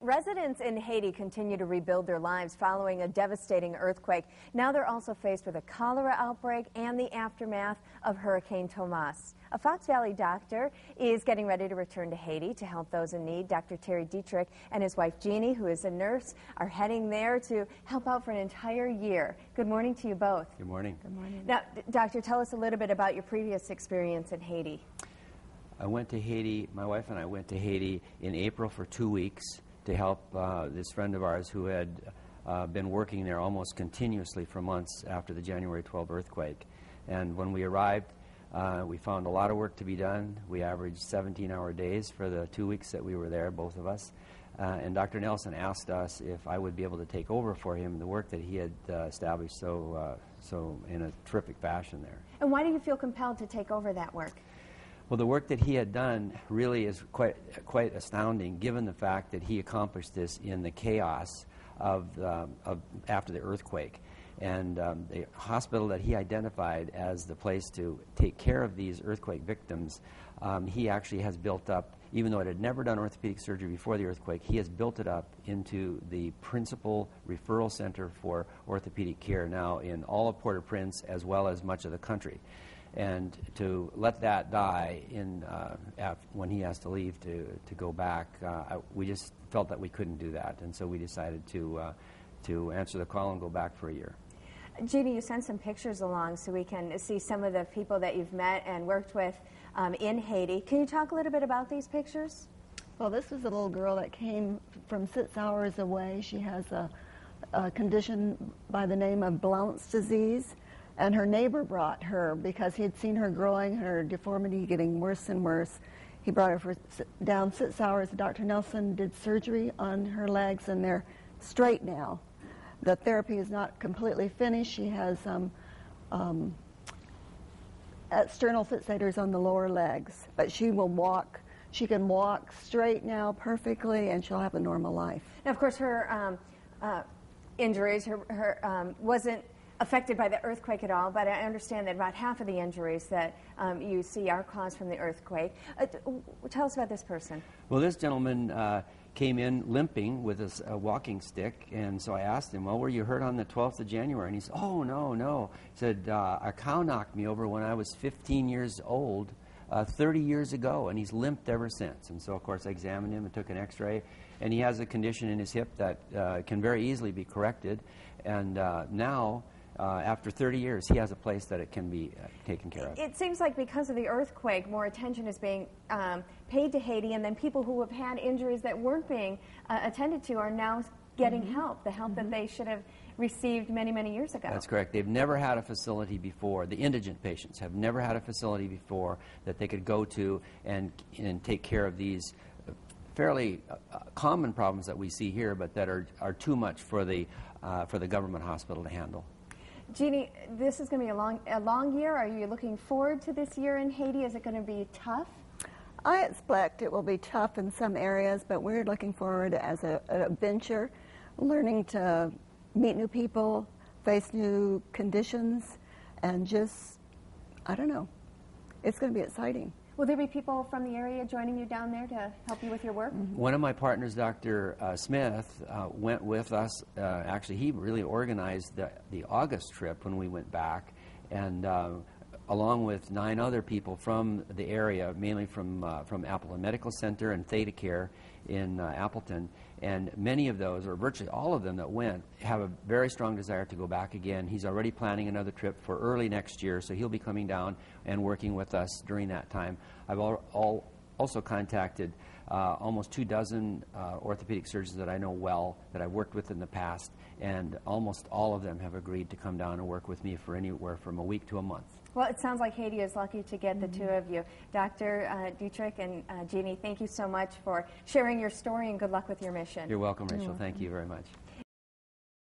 Residents in Haiti continue to rebuild their lives following a devastating earthquake. Now they're also faced with a cholera outbreak and the aftermath of Hurricane Tomas. A Fox Valley doctor is getting ready to return to Haiti to help those in need. Dr. Terry Dietrich and his wife Jeannie, who is a nurse, are heading there to help out for an entire year. Good morning to you both. Good morning. Good morning. Now, doctor, tell us a little bit about your previous experience in Haiti. I went to Haiti, my wife and I went to Haiti in April for 2 weeks to help this friend of ours who had been working there almost continuously for months after the January 12 earthquake. And when we arrived, we found a lot of work to be done. We averaged 17-hour days for the 2 weeks that we were there, both of us. And Dr. Nelson asked us if I would be able to take over for him the work that he had established so in a terrific fashion there. And why do you feel compelled to take over that work? Well, the work that he had done really is quite astounding, given the fact that he accomplished this in the chaos of after the earthquake. And the hospital that he identified as the place to take care of these earthquake victims, he actually has built up, even though it had never done orthopedic surgery before the earthquake, he has built it up into the principal referral center for orthopedic care now in all of Port-au-Prince as well as much of the country. And to let that die when he has to leave to go back, we just felt that we couldn't do that, and so we decided to answer the call and go back for a year. Jeannie, you sent some pictures along so we can see some of the people that you've met and worked with in Haiti. Can you talk a little bit about these pictures? Well, this was a little girl that came from 6 hours away. She has a condition by the name of Blount's disease. And her neighbor brought her because he had seen her growing, her deformity getting worse and worse. He brought her for down 6 hours. Dr. Nelson did surgery on her legs, and they're straight now. The therapy is not completely finished. She has external fixators on the lower legs, but she will walk. She can walk straight now perfectly, and she'll have a normal life. Now, of course, her injuries, wasn't affected by the earthquake at all, but I understand that about half of the injuries that you see are caused from the earthquake. Tell us about this person. Well, this gentleman came in limping with a walking stick, and so I asked him, well, were you hurt on the 12th of January? And he said, oh, no. He said, a cow knocked me over when I was 15 years old, 30 years ago, and he's limped ever since. And so, of course, I examined him and took an x-ray, and he has a condition in his hip that can very easily be corrected, and now, after 30 years, he has a place that it can be taken care of. It seems like because of the earthquake, more attention is being paid to Haiti, and then people who have had injuries that weren't being attended to are now getting help, the help that they should have received many, many years ago. That's correct. They've never had a facility before. The indigent patients have never had a facility before that they could go to and take care of these fairly common problems that we see here, but that are too much for the government hospital to handle. Jeannie, this is going to be a long year. Are you looking forward to this year in Haiti? Is it going to be tough? I expect it will be tough in some areas, but we're looking forward as an adventure, learning to meet new people, face new conditions, and just, I don't know, it's going to be exciting. Will there be people from the area joining you down there to help you with your work? One of my partners, Dr. Smith, went with us. Actually, he really organized the August trip when we went back, and along with 9 other people from the area, mainly from Appleton Medical Center and Theta Care in Appleton. And many of those, or virtually all of them that went, have a very strong desire to go back again. He's already planning another trip for early next year, so he'll be coming down and working with us during that time. I've also contacted almost 24 orthopedic surgeons that I know well, that I've worked with in the past, and almost all of them have agreed to come down and work with me for anywhere from a week to a month. Well, it sounds like Haiti is lucky to get the two of you. Dr. Dietrich and Jeannie, thank you so much for sharing your story, and good luck with your mission. You're welcome, Rachel. Thank you very much.